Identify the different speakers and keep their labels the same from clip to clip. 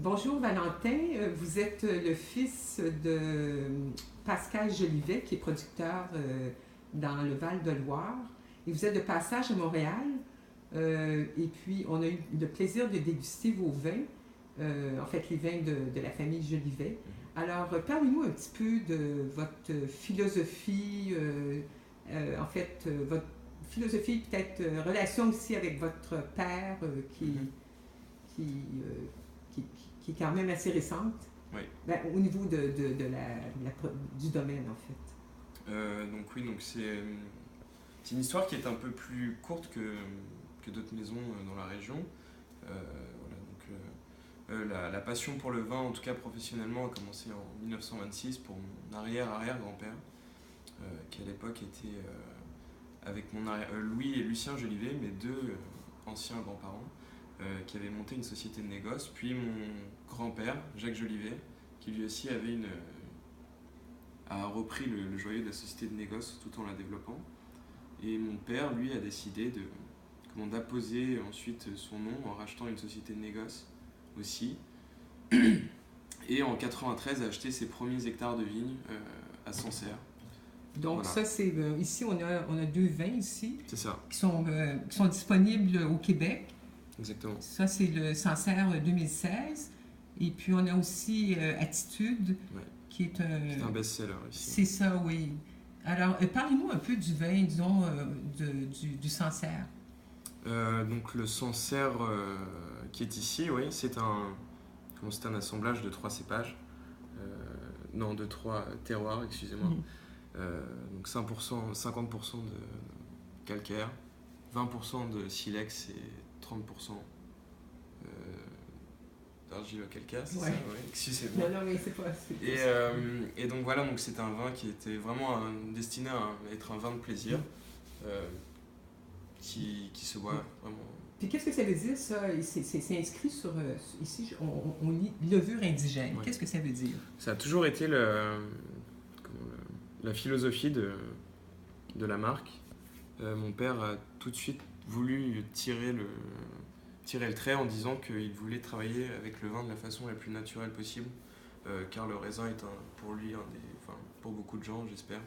Speaker 1: Bonjour Valentin, vous êtes le fils de Pascal Jolivet, qui est producteur dans le Val-de-Loire. Et vous êtes de passage à Montréal. Et puis, on a eu le plaisir de déguster vos vins, en fait, les vins de la famille Jolivet. Alors, parlez-nous un petit peu de votre philosophie, en fait, votre philosophie, peut-être relation aussi avec votre père, qui, euh, qui, qui est quand même assez récente,
Speaker 2: Oui.
Speaker 1: ben, au niveau du domaine, en fait.
Speaker 2: Donc oui, c'est une histoire qui est un peu plus courte que d'autres maisons dans la région. Voilà, la passion pour le vin, en tout cas professionnellement, a commencé en 1926 pour mon arrière-arrière-grand-père, qui à l'époque était avec Louis et Lucien Jolivet, mes deux anciens grands-parents, qui avaient monté une société de négoce. Puis mon grand-père, Jacques Jolivet, qui lui aussi a repris le joyau de la société de négoce tout en la développant. Et mon père, lui, a décidé d'apposer ensuite son nom en rachetant une société de négoce aussi. Et en 93, a acheté ses premiers hectares de vignes à Sancerre.
Speaker 1: Donc
Speaker 2: Voilà.
Speaker 1: ça, c'est ici, on a deux vins ici
Speaker 2: C'est ça,
Speaker 1: qui sont disponibles au Québec.
Speaker 2: exactement.
Speaker 1: Ça, c'est le Sancerre 2016. Et puis, on a aussi Attitude,
Speaker 2: Ouais.
Speaker 1: qui est
Speaker 2: C'est un best-seller ici.
Speaker 1: C'est ça, oui. Alors, parlez-nous un peu du vin, disons, du Sancerre.
Speaker 2: Donc le Sancerre qui est ici, oui, c'est un assemblage de trois cépages. Non, de trois terroirs, excusez-moi. Donc 50% de calcaire, 20% de silex et 30% d'argilo-calcaire, c'est
Speaker 1: Ouais.
Speaker 2: ça, oui, excusez-moi.
Speaker 1: Non, mais c'est pas...
Speaker 2: Et donc voilà, donc c'est un vin qui était vraiment destiné à être un vin de plaisir, qui se boit vraiment.
Speaker 1: Puis qu'est-ce que ça veut dire, ça? C'est inscrit sur... ici, on lit levure indigène.
Speaker 2: Ouais.
Speaker 1: Qu'est-ce que ça veut dire?
Speaker 2: Ça a toujours été la philosophie de la marque. Mon père a tout de suite voulu tirer le trait en disant qu'il voulait travailler avec le vin de la façon la plus naturelle possible, car le raisin est pour lui, pour beaucoup de gens, j'espère,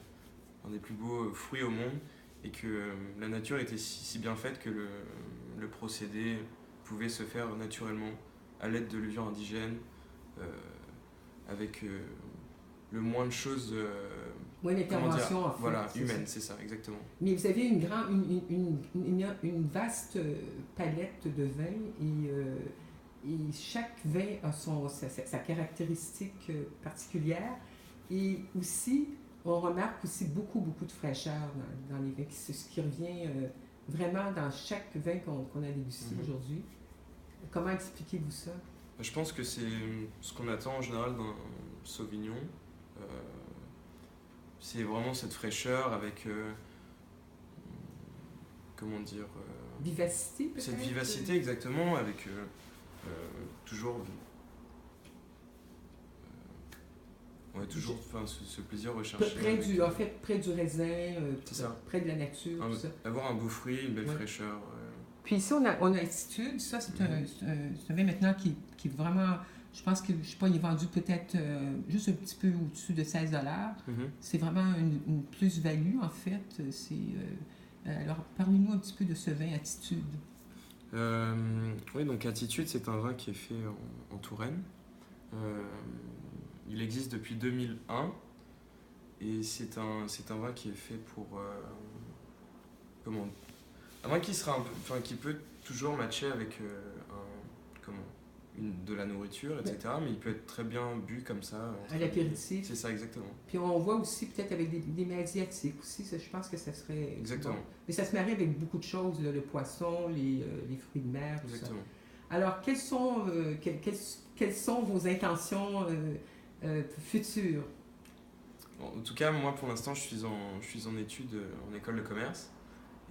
Speaker 2: un des plus beaux fruits au monde, et que la nature était si bien faite que le procédé pouvait se faire naturellement à l'aide de levure indigène, avec le moins de choses
Speaker 1: Oui, l'intervention, en fait.
Speaker 2: voilà, humaine, c'est ça, exactement.
Speaker 1: Mais vous avez une vaste palette de vins et chaque vin a sa caractéristique particulière. Et aussi, on remarque aussi beaucoup de fraîcheur dans les vins, ce qui revient vraiment dans chaque vin qu'on a dégusté aujourd'hui. Comment expliquez-vous ça?
Speaker 2: Je pense que c'est ce qu'on attend en général d'un Sauvignon. C'est vraiment cette fraîcheur avec, comment dire,
Speaker 1: Vivacité, peut-être?
Speaker 2: cette vivacité, exactement, avec toujours, ce plaisir recherché.
Speaker 1: Près du raisin,
Speaker 2: c'est ça.
Speaker 1: près de la nature, tout ça.
Speaker 2: Avoir un beau fruit, une belle fraîcheur.
Speaker 1: Puis ici, on a Attitude. Ça, c'est un vin maintenant qui est vraiment... Je pense que, je sais pas, il est vendu peut-être juste un petit peu au-dessus de 16 $. C'est vraiment une plus-value, en fait. Alors, parlez-nous un petit peu de ce vin Attitude.
Speaker 2: Oui, donc Attitude, c'est un vin qui est fait en Touraine. Il existe depuis 2001 et c'est un vin qui est fait pour un vin qui peut toujours matcher avec de la nourriture, etc. Mais il peut être très bien bu comme ça.
Speaker 1: À l'apéritif.
Speaker 2: C'est ça, exactement.
Speaker 1: Puis on voit aussi peut-être avec des mets asiatiques aussi, ça, je pense que ça serait...
Speaker 2: Exactement.
Speaker 1: Bon. Mais ça se marie avec beaucoup de choses, là, le poisson, les fruits de mer, tout
Speaker 2: exactement.
Speaker 1: Ça. Alors, quelles sont vos intentions futures?
Speaker 2: Bon, en tout cas, moi pour l'instant, je suis en études en école de commerce.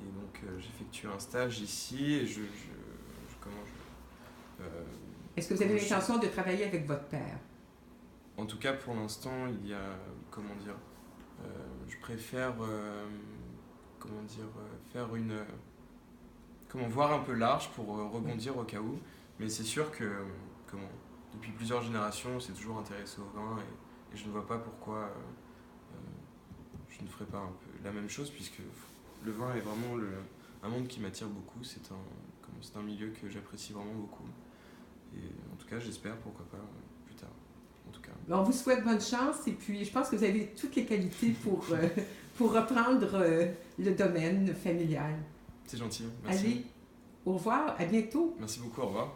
Speaker 2: Et donc j'effectue un stage ici et
Speaker 1: est-ce que vous avez l'intention de travailler avec votre père?
Speaker 2: En tout cas, pour l'instant, il y a, je préfère, faire voir un peu large pour rebondir au cas où. Mais c'est sûr que, depuis plusieurs générations, on s'est toujours intéressé au vin et je ne vois pas pourquoi je ne ferais pas un peu la même chose, puisque le vin est vraiment un monde qui m'attire beaucoup. C'est un milieu que j'apprécie vraiment beaucoup. Et en tout cas, j'espère, pourquoi pas, plus tard. En tout cas.
Speaker 1: On vous souhaite bonne chance et puis je pense que vous avez toutes les qualités pour reprendre le domaine familial.
Speaker 2: C'est gentil, merci.
Speaker 1: Allez, au revoir, à bientôt.
Speaker 2: Merci beaucoup, au revoir.